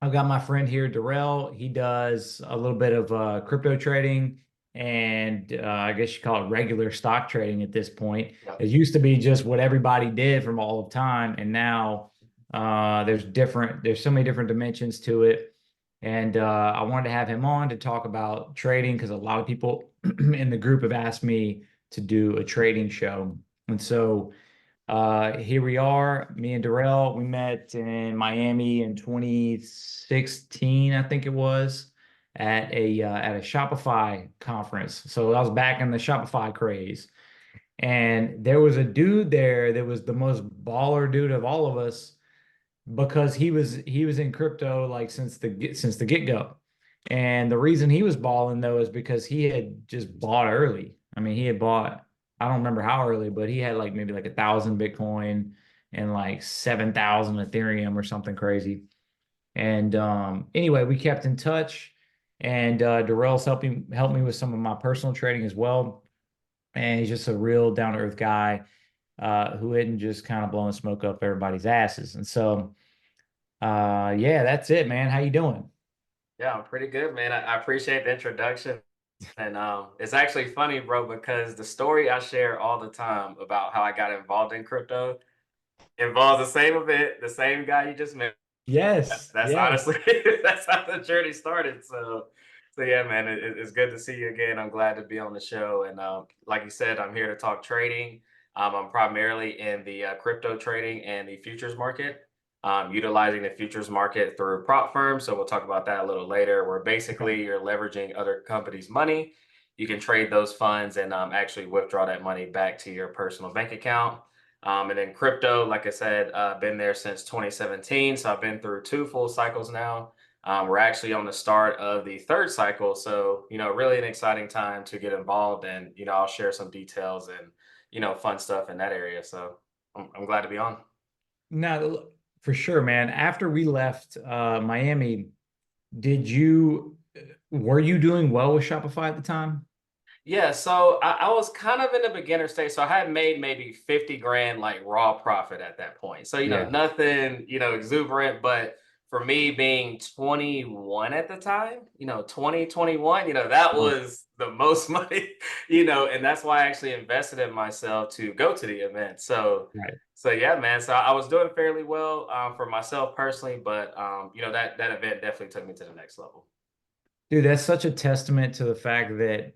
I've got my friend here, Darrell. He does a little bit of crypto trading and I guess you call it regular stock trading at this point. Yep. It used to be just what everybody did from all of time, and now there's so many different dimensions to it. And I wanted to have him on to talk about trading because a lot of people in the group have asked me to do a trading show. And so here we are, me and Darrell. We met in Miami in 2016, I think it was, at a Shopify conference. So I was back in the Shopify craze, and there was a dude there that was the most baller dude of all of us because he was in crypto like since the get-go. And the reason he was balling though is because he had just bought early. I mean, he had bought, I don't remember how early, but he had like maybe like 1,000 Bitcoin and like 7,000 Ethereum or something crazy. And anyway, we kept in touch, and Darrell's helped me with some of my personal trading as well. And he's just a real down to earth guy who isn't just kind of blowing smoke up everybody's asses. And so yeah, that's it, man. How you doing? Yeah, I'm pretty good, man. I appreciate the introduction. And it's actually funny, bro, because the story I share all the time about how I got involved in crypto involves the same event, the same guy you just met. Yes, That's yes. honestly that's how the journey started. So yeah, man, it's good to see you again. I'm glad to be on the show. And like you said, I'm here to talk trading. I'm primarily in the crypto trading and the futures market, utilizing the futures market through prop firms. So we'll talk about that a little later, where Okay. basically you're leveraging other companies' money. You can trade those funds and actually withdraw that money back to your personal bank account. And then crypto, like I said, been there since 2017. So I've been through two full cycles now. We're actually on the start of the third cycle. So, really an exciting time to get involved. And, I'll share some details and, fun stuff in that area. So I'm glad to be on. Now, for sure, man. After we left Miami, did you were you doing well with Shopify at the time? Yeah, so I was kind of in the beginner stage. So I had made maybe 50 grand like raw profit at that point. So, Yeah. nothing, exuberant, but for me being 21 at the time, 2021, that Wow. was the most money, and that's why I actually invested in myself to go to the event. Right. So yeah, man. So I was doing fairly well for myself personally, but that event definitely took me to the next level. Dude, that's such a testament to the fact that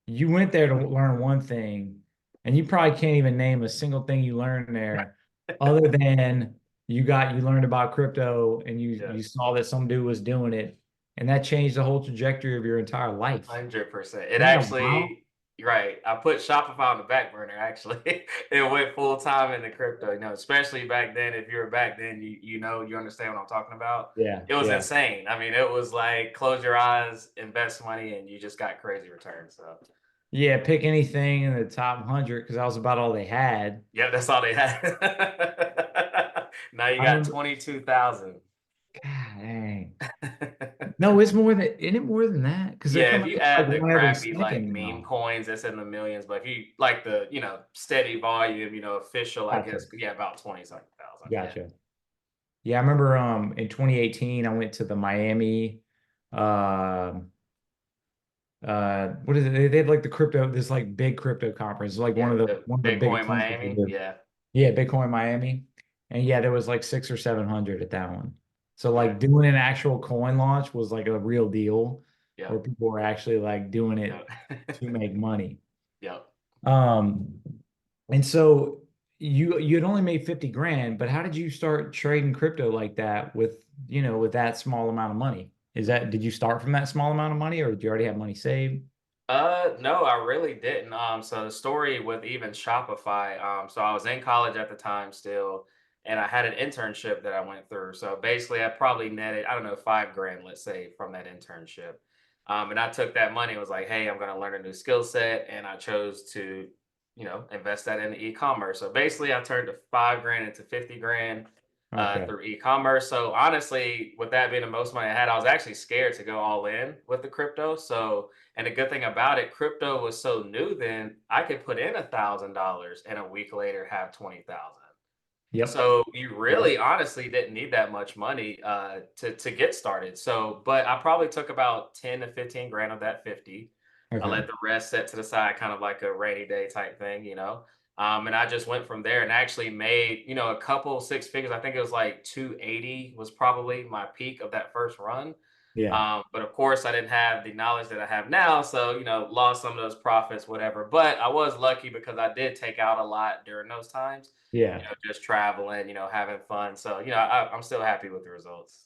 you went there to learn one thing, and you probably can't even name a single thing you learned there other than you learned about crypto and you Yes. saw that some dude was doing it, and that changed the whole trajectory of your entire life. 100%. It Isn't that wild? actually, right. I put Shopify on the back burner actually. It went full time into crypto, especially back then. If you were back then, you understand what I'm talking about. Yeah, It was yeah. insane. I mean, it was like close your eyes, invest money, and you just got crazy returns. So Yeah, pick anything in the top 100 because that was about all they had. yeah, that's all they had. Now you I got remember, 22,000. God dang. No, it's more than, isn't it more than that? Because they're Yeah, if coming you out like add the one every crappy like second meme now. coins, that's in the millions. But if you like the steady volume, official, I Gotcha. guess yeah, about 20 something thousand. Yeah. Gotcha. Yeah, I remember in 2018 I went to the Miami um what is it? They have like the crypto, this like big crypto conference. It's like Yeah, the one of the big Bitcoin things that they Miami. do. Yeah. Yeah, Bitcoin Miami. And yeah, there was like six or seven hundred at that one. So Yeah. like doing an actual coin launch was like a real deal where Yep. people were actually like doing it Yep. to make money. Yep. Um and so you had only made 50 grand, but how did you start trading crypto like that with, with that small amount of money? Did you start from that small amount of money or did you already have money saved? No, I really didn't. So the story with even Shopify, so I was in college at the time still, and I had an internship that I went through. So basically I probably netted, I don't know, 5 grand, let's say, from that internship. And I took that money and was like, hey, I'm gonna learn a new skill set, and I chose to, invest that in e-commerce. So basically I turned the 5 grand into 50 grand Okay. through e-commerce. So honestly, with that being the most money I had, I was actually scared to go all in with the crypto. So, and the good thing about it, crypto was so new then, I could put in $1,000 and a week later have 20,000. Yep. So you Yep. really honestly didn't need that much money to get started. So, but I probably took about 10 to 15 grand of that 50. I Okay. let the rest set to the side, kind of like a rainy day type thing, you know. And I just went from there and actually made, a couple six figures. I think it was like 280 was probably my peak of that first run. Yeah. But of course, I didn't have the knowledge that I have now. So, lost some of those profits, whatever. But I was lucky because I did take out a lot during those times, Yeah. just traveling, having fun. So, I'm still happy with the results.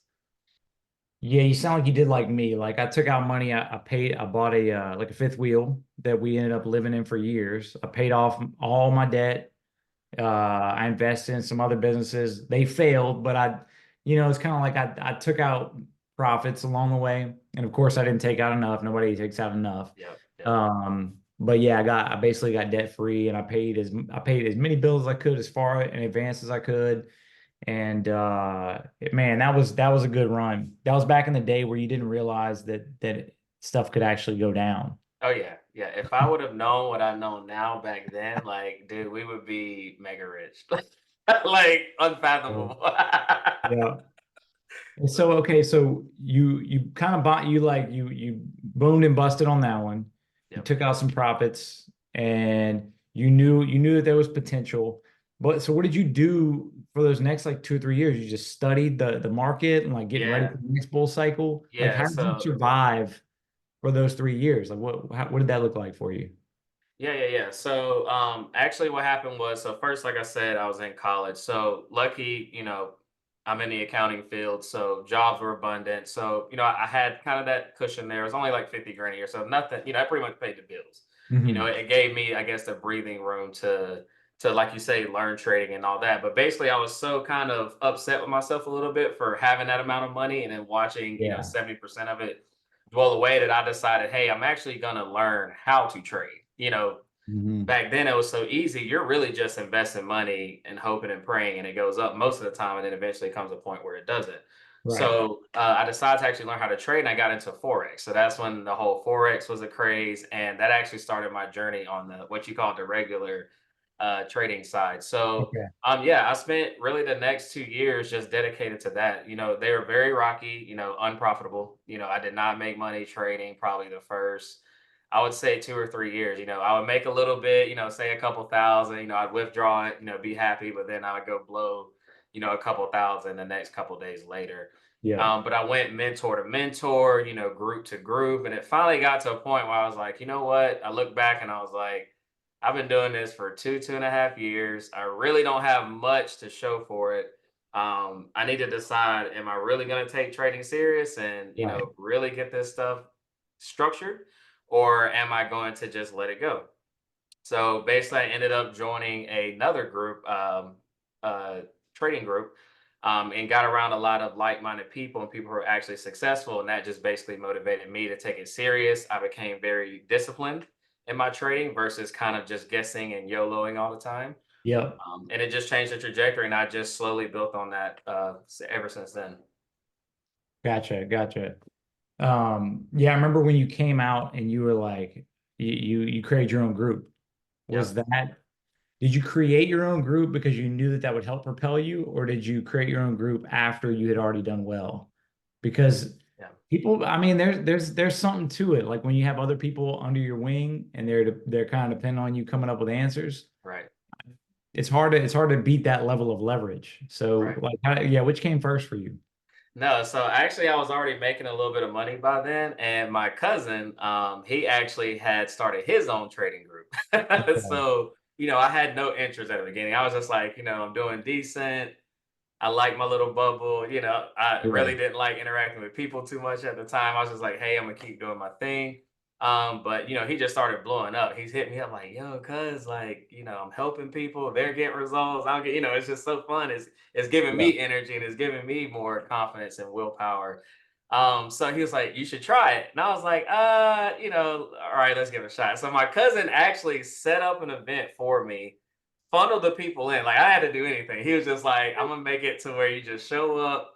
Yeah, you sound like you did like me. Like I took out money, I bought a like a fifth wheel that we ended up living in for years. I paid off all my debt. I invested in some other businesses. They failed, but it's kind of like I took out profits along the way. And of course I didn't take out enough. Nobody takes out enough. Yep. Yep. But yeah, I basically got debt free and I paid as many bills as I could as far in advance as I could. And man, that was a good run. That was back in the day where you didn't realize that stuff could actually go down. Oh yeah. Yeah. If I would have known what I know now back then, like, dude, we would be mega rich. Like Yeah. unfathomable. Yeah. And so okay, so you kind of bought you boomed and busted on that one. You Yep. took out some profits and you knew that there was potential. But so what did you do for those next like 2 or 3 years? You just studied the market and like getting ready Yeah. for the next bull cycle. Like Yeah. how did you So survive for those 3 years? Like what did that look like for you? yeah. So, actually, what happened was, so first, like I said, I was in college. So lucky, I'm in the accounting field, so jobs were abundant. So, I had kind of that cushion there. It was only like 50 grand a year, so nothing. I pretty much paid the bills. Hmm. It gave me, I guess, the breathing room to, like you say, learn trading and all that. But basically, I was so kind of upset with myself a little bit for having that amount of money and then watching, Yeah. 70% of it dwell away, that I decided, hey, I'm actually going to learn how to trade. Hmm. Back then it was so easy. You're really just investing money and hoping and praying, and it goes up most of the time, and then eventually comes a point where it doesn't. Right. So I decided to actually learn how to trade, and I got into forex. So that's when the whole forex was a craze, and that actually started my journey on the what you call the regular trading side. So Okay. yeah, I spent really the next 2 years just dedicated to that. They were very rocky, unprofitable. I did not make money trading probably the first, I would say, 2 or 3 years. I would make a little bit, say a couple thousand, I'd withdraw it, be happy, but then I would go blow, a couple thousand the next couple days later. Yeah. But I went mentor to mentor, group to group. And it finally got to a point where I was like, you know what? I look back and I was like, I've been doing this for 2.5 years. I really don't have much to show for it. I need to decide, am I really going to take trading serious and, Right. really get this stuff structured? Or am I going to just let it go? So basically, I ended up joining another group, uh, trading group, and got around a lot of like-minded people and people who are actually successful. And that just basically motivated me to take it serious. I became very disciplined in my trading versus kind of just guessing and YOLOing all the time. Yep. And it just changed the trajectory, and I just slowly built on that ever since then. Gotcha. Gotcha. Yeah, I remember when you came out and you were like, you created your own group. Was Yep. that, did you create your own group because you knew that that would help propel you, or did you create your own group after you had already done well? Because Yeah. people, I mean, there's something to it. Like when you have other people under your wing and they're kind of depending on you coming up with answers, Right. it's hard to beat that level of leverage. So Right. like, yeah, which came first for you? No, so actually I was already making a little bit of money by then, and my cousin, he actually had started his own trading group. Okay. So, I had no interest at the beginning. I was just like, I'm doing decent. I like my little bubble. I Yeah. really didn't like interacting with people too much at the time. I was just like, hey, I'm gonna keep doing my thing. But he just started blowing up. He's hit me up like, yo, cuz like, I'm helping people, they're getting results. I'm getting, it's just so fun. It's giving Yeah. me energy and it's giving me more confidence and willpower. So he was like, you should try it. And I was like, all right, let's give it a shot. So my cousin actually set up an event for me, funnel the people in. Like I had to do anything. He was just like, I'm gonna make it to where you just show up,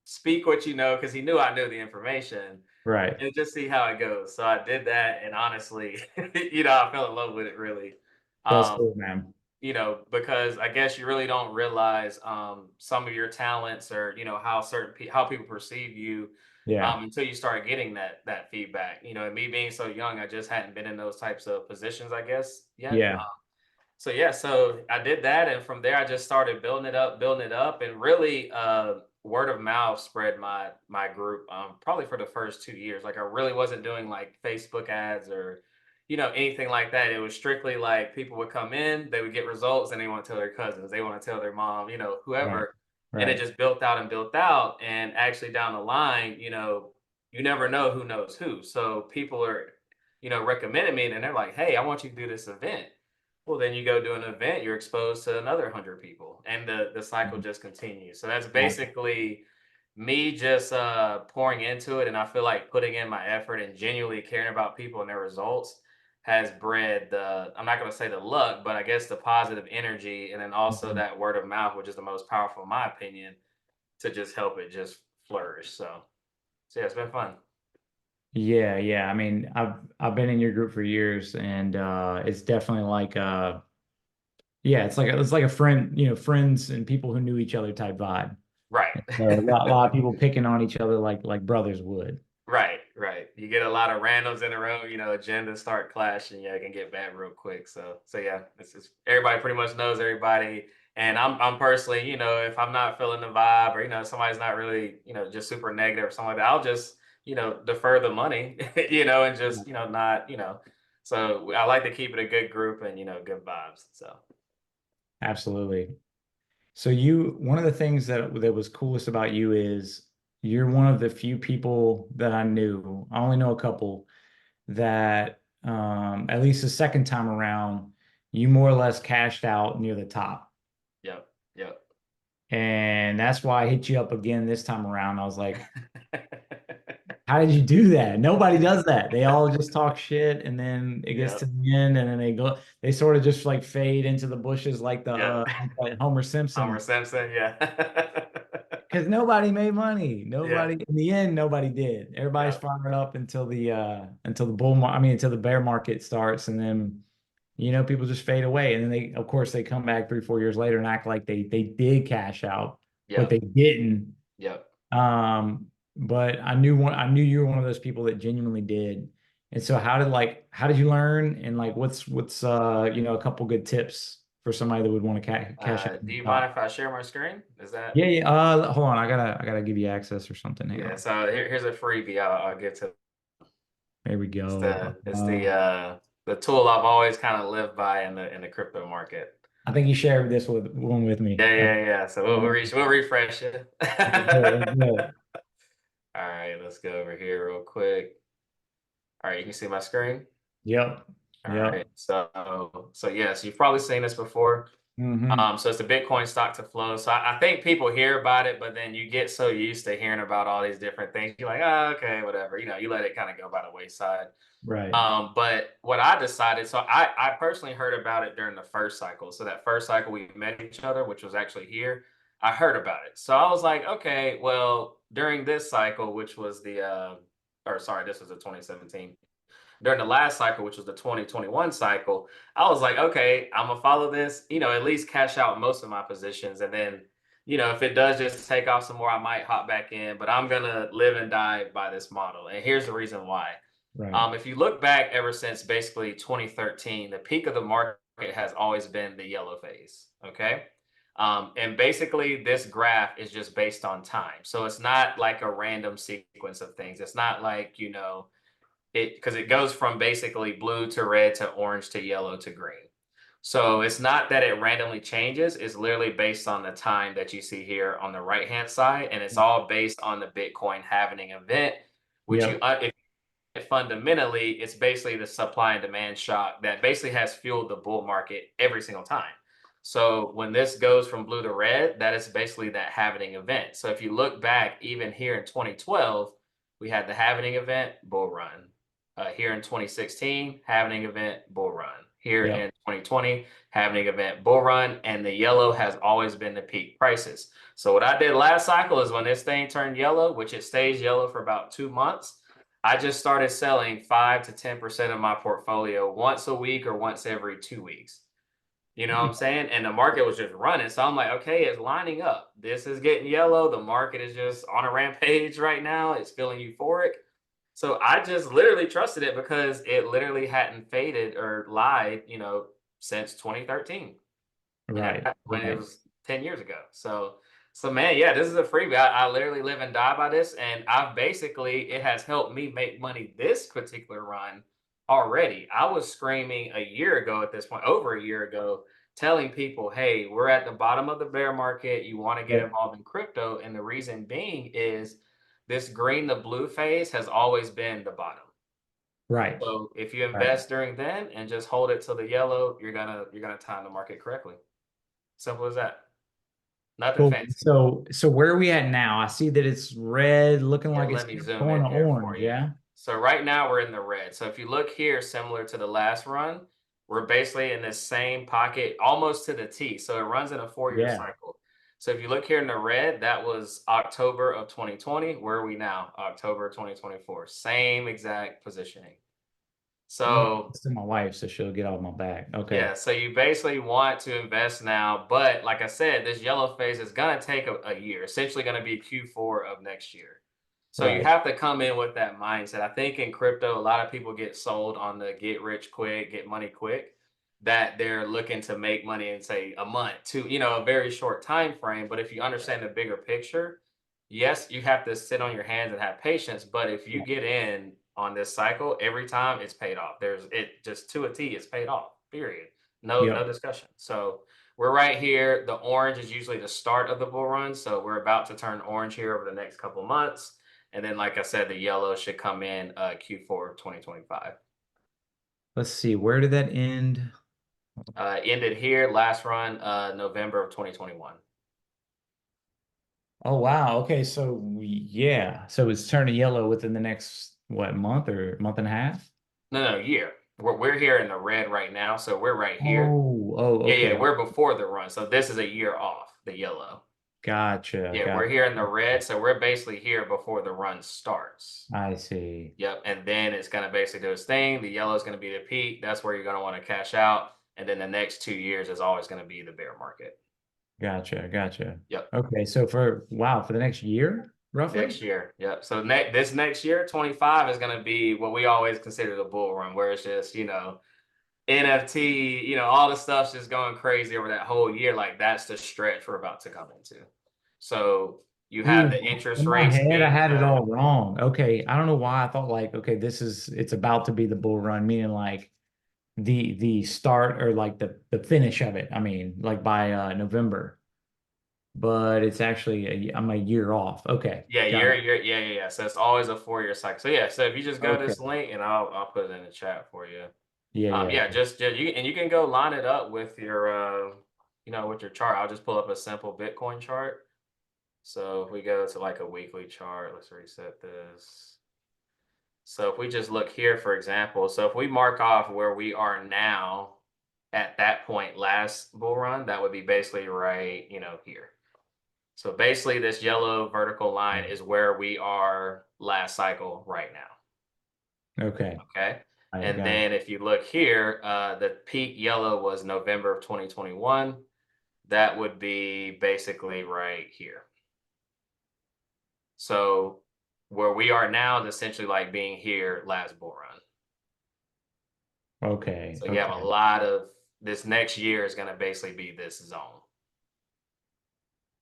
speak what you know, because he knew I knew the information, Right. and just see how it goes. So I did that, and honestly, I fell in love with it really. That's Um, cool, man. because I guess you really don't realize some of your talents or how how people perceive you Yeah. until you start getting that feedback. And me being so young, I just hadn't been in those types of positions, I guess, yet. Yeah. So yeah, so I did that, and from there I just started building it up, and really word of mouth spread my group probably for the first 2 years. Like I really wasn't doing like Facebook ads or anything like that. It was strictly like people would come in, they would get results, and they want to tell their cousins, they want to tell their mom, Right. whoever, and it Right. just built out and built out, and actually down the line, you never know who knows who. So people are recommending me, and they're like, hey, I want you to do this event. Well, then you go do an event, you're exposed to another 100 people, and the cycle Mhm. just continues. So that's Awesome. basically me just pouring into it, and I feel like putting in my effort and genuinely caring about people and their results has bred the, I'm not going to say the luck, but I guess the positive energy, and then also Mhm. that word of mouth, which is the most powerful in my opinion, to just help it just flourish. So yeah, it's been fun. Yeah, yeah. I mean, I've been in your group for years, and it's definitely like yeah, it's like a friend, friends and people who knew each other type vibe. Right. So a lot of people picking on each other like brothers would. Right, right. You get a lot of randoms in a room, agendas start clashing. Yeah, it can get bad real quick. So yeah, it's just everybody pretty much knows everybody. And I'm personally, if I'm not feeling the vibe or somebody's not really, just super negative or something like that, I'll just, defer the money, and Yeah. just, not, so I like to keep it a good group and good vibes. So Absolutely. So one of the things that was coolest about you is you're one of the few people that I knew. I only know a couple that, at least the second time around, you more or less cashed out near the top. yep, yep. And that's why I hit you up again this time around. I was like, how did you do that? Nobody does that. They all just talk shit, and then it gets to Yep, the end, and then they sort of just like fade into the bushes yep. like Homer Homer Simpson. Simpson, yeah. Because nobody made money. Yeah, Nobody in the end, nobody did. Everybody's yeah, fired up until the until the bear market starts, and then people just fade away. And then they of course they come back 3, 4 years later and act like they did cash out, but yep, they didn't. yep. But I knew you were one of those people that genuinely did. And so how did you learn, and like what's a couple good tips for somebody that would want to cash out Do on you mind top? if I share my screen? Is that Yeah, yeah. Hold on. I gotta give you access or something. Hang yeah? on. So here's a freebie. I'll get to. There we It's go. the tool I've always kind of lived by in the crypto market. I think you shared this with one with me. Yeah, yeah, yeah. So we'll refresh it. Let's do it. Let's do it. All right, let's go over here real quick. All right, you can see my screen. Yep. All Yep. right, so yes, you've probably seen this before. Hmm. So it's the Bitcoin stock to flow. So I think people hear about it, but then you get so used to hearing about all these different things. You're like, oh, okay, whatever. You let it kind of go by the wayside. Right. But what I decided, so I personally heard about it during the first cycle. So that first cycle we met each other, which was actually here, I heard about it. So I was like, okay, well, during this cycle, which was or sorry, this was the 2017 during the last cycle, which was the 2021 cycle, I was like, okay, I'm gonna follow this, at least cash out most of my positions. And then, if it does just take off some more, I might hop back in, but I'm gonna live and die by this model. And here's the reason why. Right. If you look back ever since basically 2013, the peak of the market has always been the yellow phase. Okay. And basically, this graph is just based on time. So it's not like a random sequence of things. It's not like, because it goes from basically blue to red to orange to yellow to green. So it's not that it randomly changes. It's literally based on the time that you see here on the right hand side, and it's all based on the Bitcoin halving event, which Yep. if fundamentally it's basically the supply and demand shock that basically has fueled the bull market every single time. So when this goes from blue to red, that is basically that halving event. So if you look back, even here in 2012, we had the halving event, bull run. Here in 2016, halving event, bull run. Here Yep. in 2020, halving event, bull run, and the yellow has always been the peak prices. So what I did last cycle is when this thing turned yellow, which it stays yellow for about 2 months, I just started selling 5 to 10% of my portfolio once a week or once every 2 weeks. You know what I'm saying? And the market was just running. So I'm like, okay, it's lining up. This is getting yellow. The market is just on a rampage right now. It's feeling euphoric. So I just literally trusted it because it literally hadn't faded or lied, since 2013. Right, When it right, was 10 years ago. So man, yeah, this is a freebie. I literally live and die by this. And I've basically, it has helped me make money this particular run already. I was screaming a year ago at this point, over a year ago, telling people, hey, we're at the bottom of the bear market. You want to get yep, involved in crypto. And the reason being is this green to blue phase has always been the bottom. right, So if you right. invest during then and just hold it till the yellow, you're gonna time the market correctly. Simple as that. Nothing Cool. fancy. So where are we at now? I see that it's red, looking Yeah, like it's let me zoom going in to here for orange. you. Yeah, So right now we're in the red. So if you look here, similar to the last run, we're basically in this same pocket almost to the T. So it runs in a 4-year yeah, cycle. So if you look here in the red, that was October of 2020. Where are we now? October 2024. Same exact positioning. I'm gonna So this to my wife so she'll get off my back. Okay, yeah, so you basically want to invest now, but like I said, this yellow phase is gonna take a year, essentially gonna be Q4 of next year. So you right, have to come in with that mindset. I think in crypto, a lot of people get sold on the get rich quick, get money quick, that they're looking to make money in say a month to, a very short time frame. But if you understand the bigger picture, yes, you have to sit on your hands and have patience. But if you get in on this cycle, every time it's paid off. There's it just to a T, it's paid off. Period. No yep. discussion. So we're right here. The orange is usually the start of the bull run. So we're about to turn orange here over the next couple months. And then, like I said, the yellow should come in Q4 2025. Let's see, where did that end? Ended here last run, November of 2021. Oh wow. Okay, so yeah, so it's turning yellow within the next what month or month and a half? No, year. We're here in the red right now. So we're right here. Oh, Yeah, okay. we're before the run. So this is a year off, the yellow. Gotcha, Yeah, we're gotcha. here in the red. So we're basically here before the run starts. I see. Yep. And then it's going to basically do its thing. The yellow is going to be the peak. That's where you're going to want to cash out. And then the next 2 years is always going to be the bear market. Gotcha, gotcha. Yep. Okay, so for wow, for the next year, roughly? Next year. Yep. So this next year, 25 is going to be what we always consider the bull run, where it's just, NFT, all the stuff's just going crazy over that whole year. Like that's the stretch we're about to come into. So you have Ooh, the interest in my rates head, I being had it cut. all wrong. Okay, I don't know why I thought like, okay, it's about to be the bull run, meaning like the start or like the finish of it. I mean, like by November, but it's actually I'm a year off. Okay, Yeah, got it. yeah. So it's always a 4-year cycle. So yeah, so if you just go to Okay, this link and I'll put it in the chat for you. yeah, yeah, Yeah, just you can go line it up with your with your chart. I'll just pull up a simple Bitcoin chart. So if we go to like a weekly chart, let's reset this. So if we just look here, for example, so if we mark off where we are now at that point last bull run, that would be basically right, here. So basically this yellow vertical line is where we are last cycle right now. okay, Okay. I And got it. then if you look here, the peak yellow was November of 2021. That would be basically right here. So where we are now is essentially like being here last bull run. Okay, So you have a okay, lot of this next year is going to basically be this zone.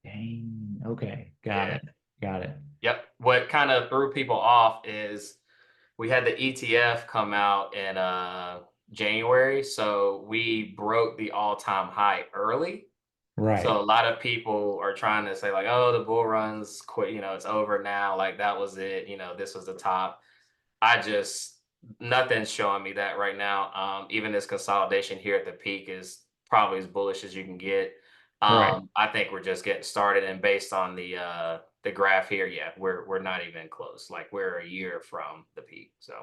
dang, okay, got Yeah. it, got it. Yep. What kind of threw people off is we had the ETF come out in January. So we broke the all-time high early. So Right. a lot of people are trying to say like, oh, the bull run's quit, it's over now. Like that was it. This was the top. I just nothing's showing me that right now. Even this consolidation here at the peak is probably as bullish as you can get. Right. I think we're just getting started, and based on the graph here, yeah, we're not even close. Like we're a year from the peak. So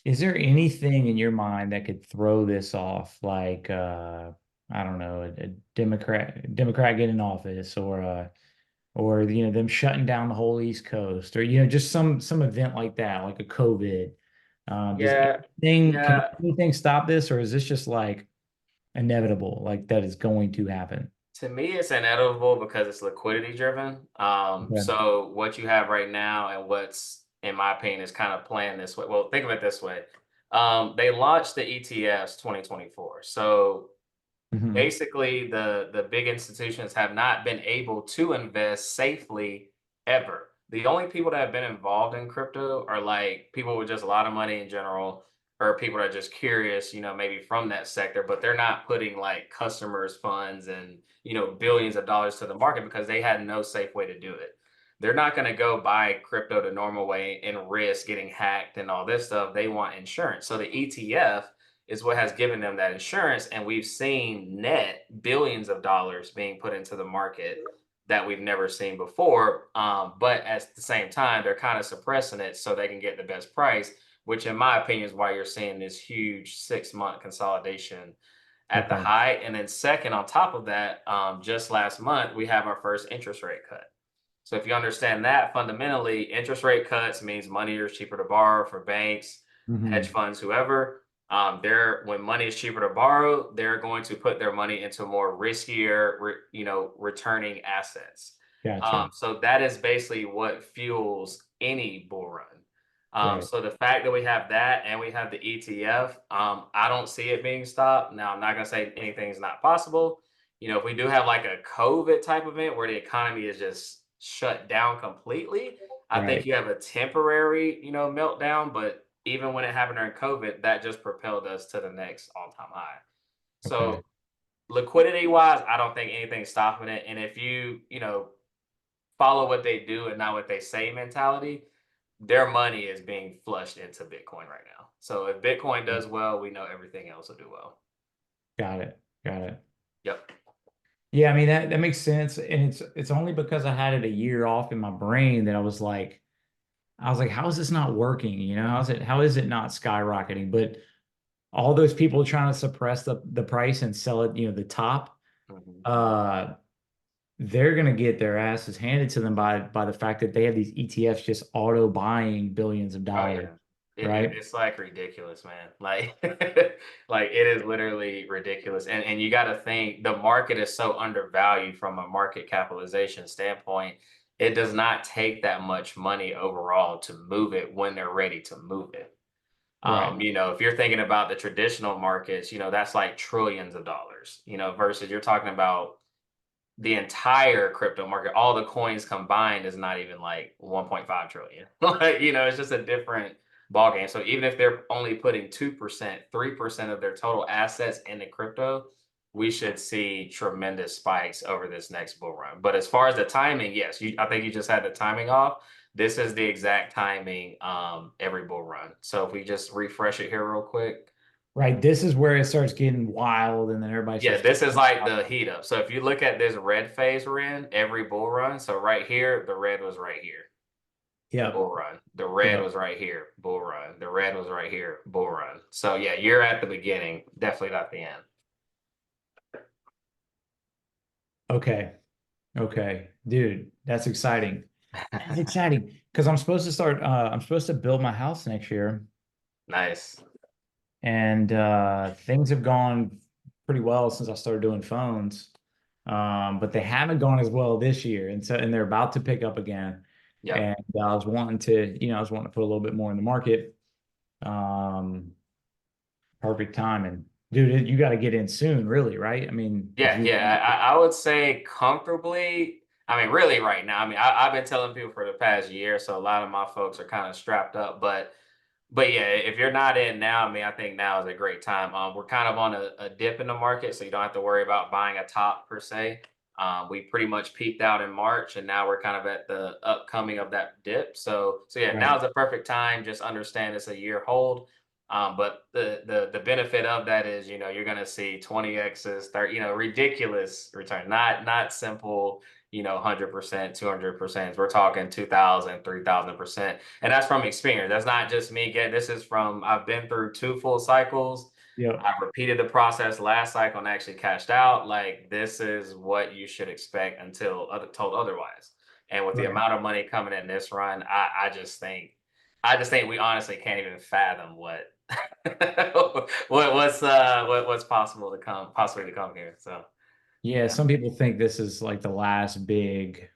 Is there anything in your mind that could throw this off, like I don't know, a Democrat getting in office, or them shutting down the whole East Coast, or just some event like that, like a COVID. Does yeah, anything can yeah. anything stop this, or is this just like inevitable, like that is going to happen. To me, it's inevitable because it's liquidity driven. Okay. So what you have right now and what's, in my opinion, is kind of playing this way. Well, think of it this way. They launched the ETFs 2024. So Hmm. basically the big institutions have not been able to invest safely ever. The only people that have been involved in crypto are like people with just a lot of money in general, or people that are just curious, maybe from that sector, but they're not putting like customers funds and billions of dollars to the market because they had no safe way to do it. They're not going to go buy crypto the normal way and risk getting hacked and all this stuff. They want insurance. So the ETF is what has given them that insurance. And we've seen net billions of dollars being put into the market that we've never seen before. But at the same time, they're kind of suppressing it so they can get the best price, which, in my opinion, is why you're seeing this huge 6 month consolidation at the Okay. high. And then, second, on top of that, just last month, we have our first interest rate cut. So if you understand that fundamentally, interest rate cuts means money is cheaper to borrow for banks, hedge Hmm. funds, whoever. They're when money is cheaper to borrow, they're going to put their money into more riskier, returning assets. Gotcha. So that is basically what fuels any bull run. Right. So the fact that we have that and we have the ETF, I don't see it being stopped. Now, I'm not going to say anything's not possible. If we do have like a COVID type event where the economy is just shut down completely, I think Right. you have a temporary, meltdown. But even when it happened during COVID, that just propelled us to the next all-time high. So Okay. liquidity wise, I don't think anything's stopping it. And if follow what they do and not what they say mentality, their money is being flushed into Bitcoin right now. So if Bitcoin does well, we know everything else will do well. Got it. Got it. Yep. Yeah, I mean that makes sense. And it's only because I had it a year off in my brain that I was like, how is this not working? How is it not skyrocketing? But all those people trying to suppress the price and sell it, the top, Mhm. uh, they're gonna get their asses handed to them by the fact that they have these ETFs just auto buying billions of Oh dollars, yeah. right? It's like ridiculous, man. Like like it is literally ridiculous. And you got to think the market is so undervalued from a market capitalization standpoint. It does not take that much money overall to move it when they're ready to move it. Right. If you're thinking about the traditional markets, that's like trillions of dollars, versus you're talking about the entire crypto market, all the coins combined is not even like 1.5 trillion. Like, it's just a different ball game. So even if they're only putting 2%, 3% of their total assets into crypto, we should see tremendous spikes over this next bull run. But as far as the timing, yes, I think you just had the timing off. This is the exact timing every bull run. So if we just refresh it here real quick. Right. This is where it starts getting wild and then everybody Yeah, starts this is talking like about the heat up. So if you look at this red phase we're in, every bull run. So right here, the red was right here, yep. bull run. The red Yep. was right here, bull run. The red was right here, bull run. So yeah, you're at the beginning, definitely not the end. Okay. Okay. Dude, that's exciting. That's exciting. Because I'm supposed to build my house next year. Nice. And things have gone pretty well since I started doing phones. But they haven't gone as well this year. And they're about to pick up again. Yep. And I was wanting to put a little bit more in the market. Um, Perfect timing. Dude, you got to get in soon, really, right? I mean, if Yeah, you yeah. I would say comfortably. I mean, really, right now. I mean, I've been telling people for the past year, so a lot of my folks are kind of strapped up. But yeah, if you're not in now, I mean, I think now is a great time. We're kind of on a dip in the market, so you don't have to worry about buying a top per se. We pretty much peaked out in March, and now we're kind of at the upcoming of that dip. So yeah, right, now's the perfect time. Just understand it's a year hold. But the benefit of that is, you're gonna see 20x's, 30, ridiculous return, not simple, 100%, 200%. We're talking 2,000, 3,000%. And that's from experience. That's not just me getting, this is from, I've been through two full cycles. yep, I repeated the process last cycle and actually cashed out. Like, this is what you should expect until told otherwise. And with the right. amount of money coming in this run, I just think I just think we honestly can't even fathom what what's possible to come possibly to come here. So Yeah, yeah. some people think this is like the last big,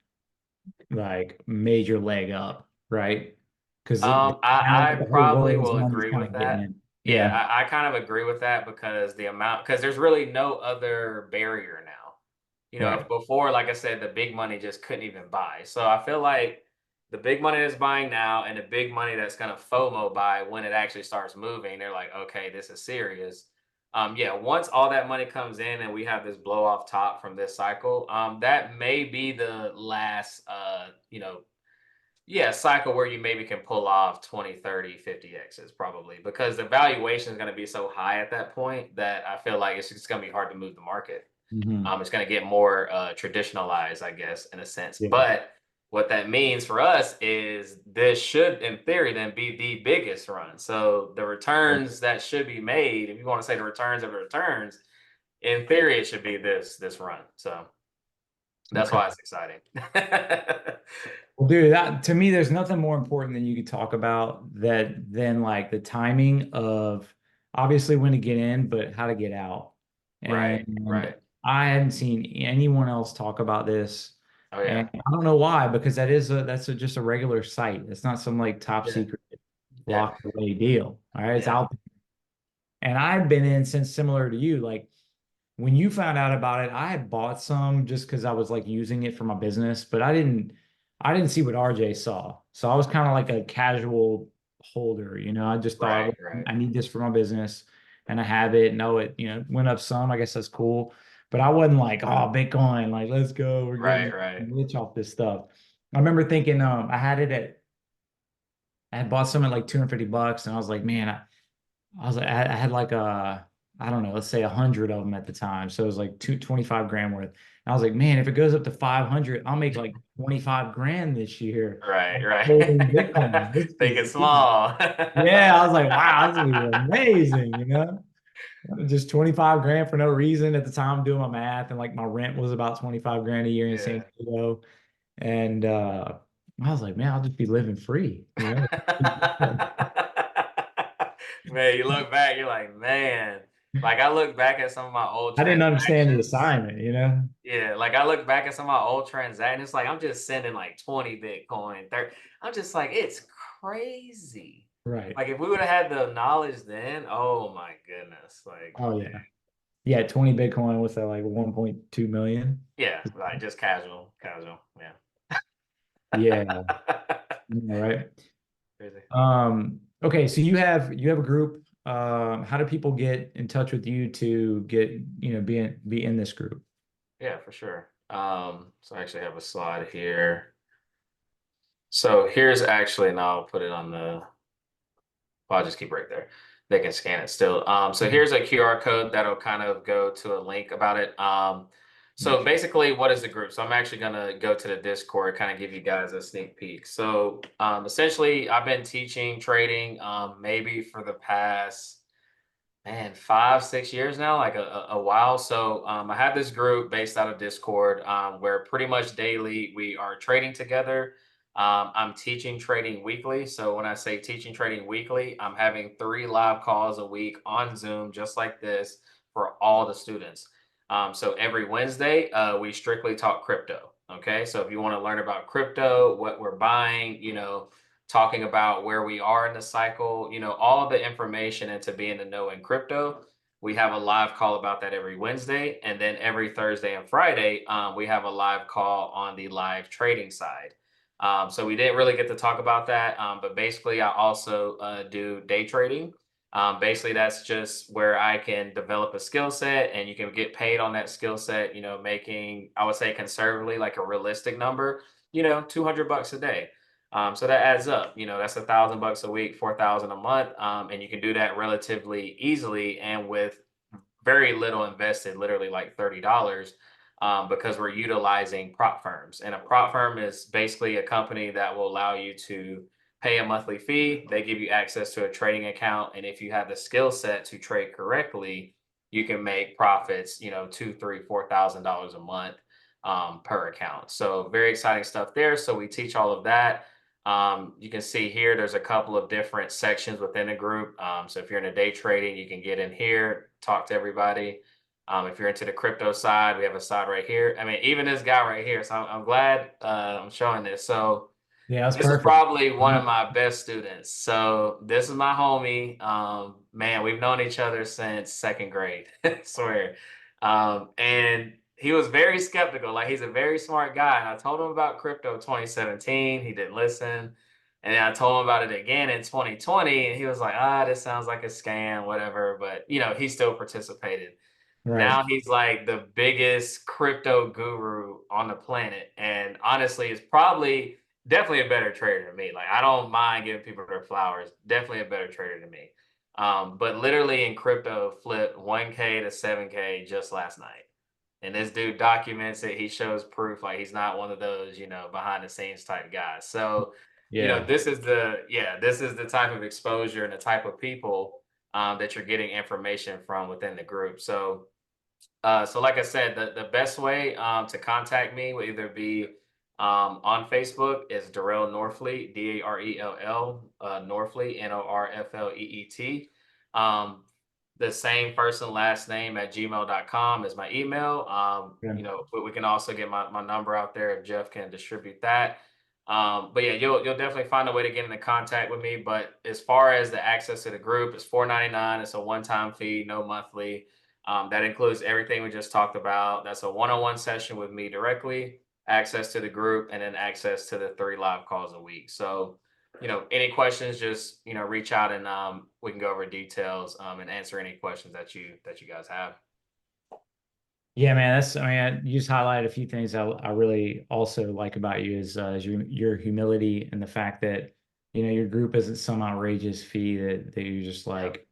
like major leg up, right? Because now I the whole probably world's will money's agree kind with of getting that. in. Yeah, Yeah, I kind of agree with that because because there's really no other barrier now. You know, if right. before, like I said, the big money just couldn't even buy. So I feel like the big money that's buying now and the big money that's gonna FOMO buy when it actually starts moving, they're like, okay, this is serious. Yeah, once all that money comes in and we have this blow off top from this cycle, that may be the last yeah, cycle where you maybe can pull off 20, 30, 50 X's probably because the valuation is going to be so high at that point that I feel like it's just going to be hard to move the market. Hmm. It's going to get more traditionalized, I guess, in a sense. Yeah. But what that means for us is this should, in theory, then be the biggest run. So the returns that should be made, if you want to say the returns of the returns, in theory, it should be this run. So that's Okay. why it's exciting. Well, dude, that to me, there's nothing more important than you could talk about that than like the timing of obviously when to get in, but how to get out. Right, And right. I hadn't seen anyone else talk about this. Oh And yeah, I don't know why, because just a regular site. It's not some like top yeah, secret yeah, locked away deal. All right. It's yeah. out there. And I've been in since similar to you. Like when you found out about it, I had bought some just because I was like using it for my business, but I didn't see what RJ saw. So I was kind of like a casual holder, I just thought, Right, well, right, I need this for my business and I have it. No, it, went up some. I guess that's cool. But I wasn't like, oh, Bitcoin, like let's go. We're right, getting right. rich off this stuff. I remember thinking, I had bought some at like 250 bucks and I was like, man, I was like, I had like I don't know, let's say 100 of them at the time. So it was like 225 grand worth. And I was like, man, if it goes up to 500, I'll make like 25 grand this year Right, holding right. Bitcoin. Think it's small. Yeah, I was like, wow, this is amazing. Just 25 grand for no reason at the time doing my math. And like my rent was about 25 grand a year in San Yeah. Diego. And I was like, man, I'll just be living free. Man, you look back, you're like, man. Like I look back at some of my old I didn't understand the transactions. assignment. Yeah, like I look back at some of my old transactions, it's like I'm just sending like 20 Bitcoin, 30. I'm just like, it's crazy. Right. Like if we would have had the knowledge then, oh my goodness. Like, Oh yeah. Yeah, 20 Bitcoin with like 1.2 million. yeah, like just casual, casual. Yeah, Yeah. all right. Crazy. Okay, so you have a group. How do people get in touch with you to get, be in this group? Yeah, for sure. So I actually have a slide here. So here's actually, and I'll put it on the I'll just keep right there. They can scan it still. So Mhm. here's a QR code that'll kind of go to a link about it. Make So sure. basically, what is the group? So I'm actually gonna go to the Discord, kind of give you guys a sneak peek. So essentially, I've been teaching trading maybe for the past man 5 6 years now, like a while. So I have this group based out of Discord where pretty much daily we are trading together. I'm teaching trading weekly. So when I say teaching trading weekly, I'm having 3 live calls a week on Zoom, just like this, for all the students. So every Wednesday, we strictly talk crypto. Okay. So if you want to learn about crypto, what we're buying, talking about where we are in the cycle, all the information and to be in the know in crypto. We have a live call about that every Wednesday. And then every Thursday and Friday, we have a live call on the live trading side. So we didn't really get to talk about that. But basically, I also do day trading. Basically, that's just where I can develop a skill set and you can get paid on that skill set, making, I would say conservatively, like a realistic number, 200 bucks a day. So that adds up. That's $1,000 a week, 4,000 a month, and you can do that relatively easily and with very little invested, literally like $30, because we're utilizing prop firms. And a prop firm is basically a company that will allow you to pay a monthly fee. They give you access to a trading account, and if you have the skill set to trade correctly, you can make profits. Two, three, $4,000 a month per account. So very exciting stuff there. So we teach all of that. You can see here, there's a couple of different sections within the group. So if you're into day trading, you can get in here, talk to everybody. If you're into the crypto side, we have a side right here. I mean, even this guy right here. So I'm glad I'm showing this. So Yeah, that's this is perfect. probably one of my best students. So this is my homie. Man, we've known each other since second grade. Swear. And he was very skeptical. Like he's a very smart guy. And I told him about crypto 2017. He didn't listen. And then I told him about it again in 2020. And he was like, this sounds like a scam, whatever. But he still participated. Right. Now he's like the biggest crypto guru on the planet. And honestly, it's probably definitely a better trader than me. Like I don't mind giving people their flowers. Definitely a better trader than me. But literally in crypto, flipped 1K to 7K just last night. And this dude documents it. He shows proof. Like he's not one of those, behind the scenes type guys. So, Yeah. this is the type of exposure and the type of people that you're getting information from within the group. So like I said, the best way to contact me will either be on Facebook is Da'Rell Norfleet, Darell Norfleet, Norfleet. The same first and last name at gmail.com is my email. Yeah. But we can also get my number out there if Jeff can distribute that. But yeah, you'll definitely find a way to get into contact with me. But as far as the access to the group, it's $4.99. It's a one-time fee, no monthly. That includes everything we just talked about. That's a one-on-one session with me directly, access to the group, and then access to the 3 live calls a week. So, any questions, just reach out and we can go over details and answer any questions that you guys have. Yeah, man, I mean, you just highlighted a few things I really also like about you is your humility and the fact that, your group isn't some outrageous fee that you're just Yep. like,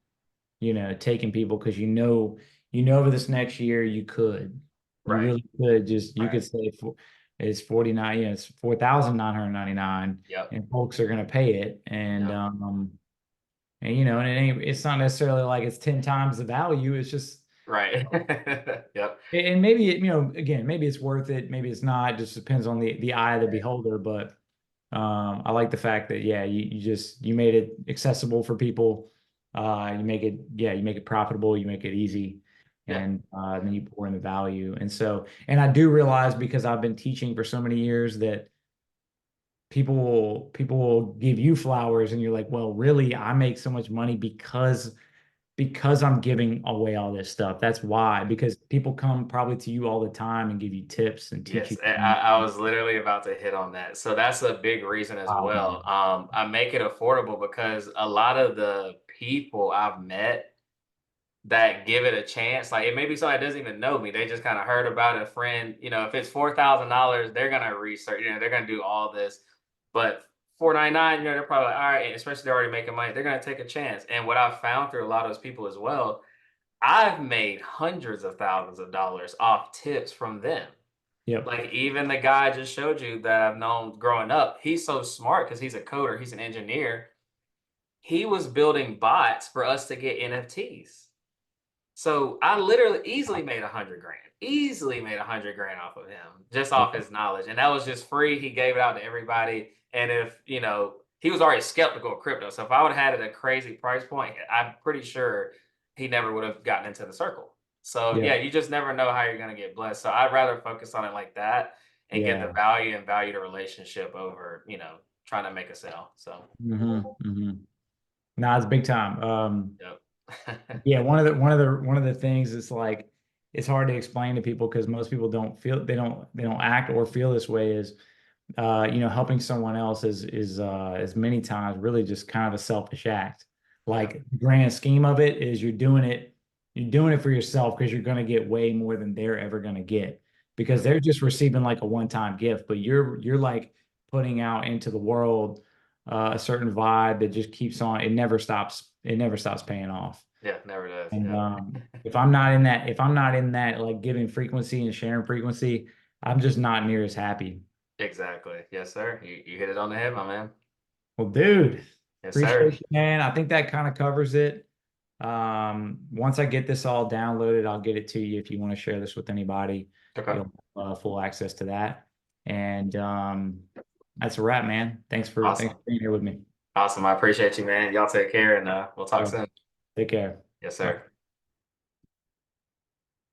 taking people because over this next year you Right. really could you Right. could say it's 49, it's 4,999 Yep. and folks are going to pay it. Yep. And it's not necessarily like it's 10 times the value. It's just, Right. Yep. and maybe again, maybe it's worth it, maybe it's not. It just depends on the eye of the Right. beholder. But I like the fact that yeah, you made it accessible for people. You make it profitable, you make it easy, Yeah. and then you pour in the value. And I do realize because I've been teaching for so many years that people will give you flowers, and you're like, well, really, I make so much money because I'm giving away all this stuff. That's why, because people come probably to you all the time and give you tips and teach Yes, you I was literally about to hit on that. So that's a big reason as wow, man. well. I make it affordable because a lot of the people I've met that give it a chance, like it may be somebody that doesn't even know me. They just kind of heard about a friend. If it's $4,000, they're gonna research. They're gonna do all this. But 499, they're probably like, all right. And especially they're already making money. They're gonna take a chance. And what I've found through a lot of those people as well, I've made hundreds of thousands of dollars off tips from them. Yep. Like even the guy I just showed you that I've known growing up, he's so smart because he's a coder, he's an engineer. He was building bots for us to get NFTs. So I literally easily made 100 grand, easily made 100 grand off of him, just off Yep. his knowledge. And that was just free. He gave it out to everybody. And if, he was already skeptical of crypto. So if I would have had it at a crazy price point, I'm pretty sure he never would have gotten into the circle. So Yeah. yeah, you just never know how you're going to get blessed. So I'd rather focus on it like that and get the Yeah. value and value the relationship over, trying to make a sale. So, No, it's big time. yep. Yeah, one of the things is like it's hard to explain to people because most people don't act or feel this way is helping someone else is many times really just kind of a selfish act. Yep. Like the grand scheme of it is you're doing it for yourself because you're going to get way more than they're ever going to get because Yep. they're just receiving like a one-time gift, but you're like putting out into the world a certain vibe that just keeps on. It never stops paying off. Yeah. Never does. And Yep. if I'm not in that like giving frequency and sharing frequency, I'm just not near as happy. Exactly. Yes, sir. You hit it on the head, my man. Well, dude, Yes, sir. appreciate you, man. I think that kind of covers it. Once I get this all downloaded, I'll get it to you if you want to share this with anybody. Okay. You'll have full access to that. And that's a wrap, man. Thanks Awesome. for being here with me. Awesome. I appreciate you, man. Y'all take care and we'll talk Yeah. soon. Take care. Yes, Bye. sir.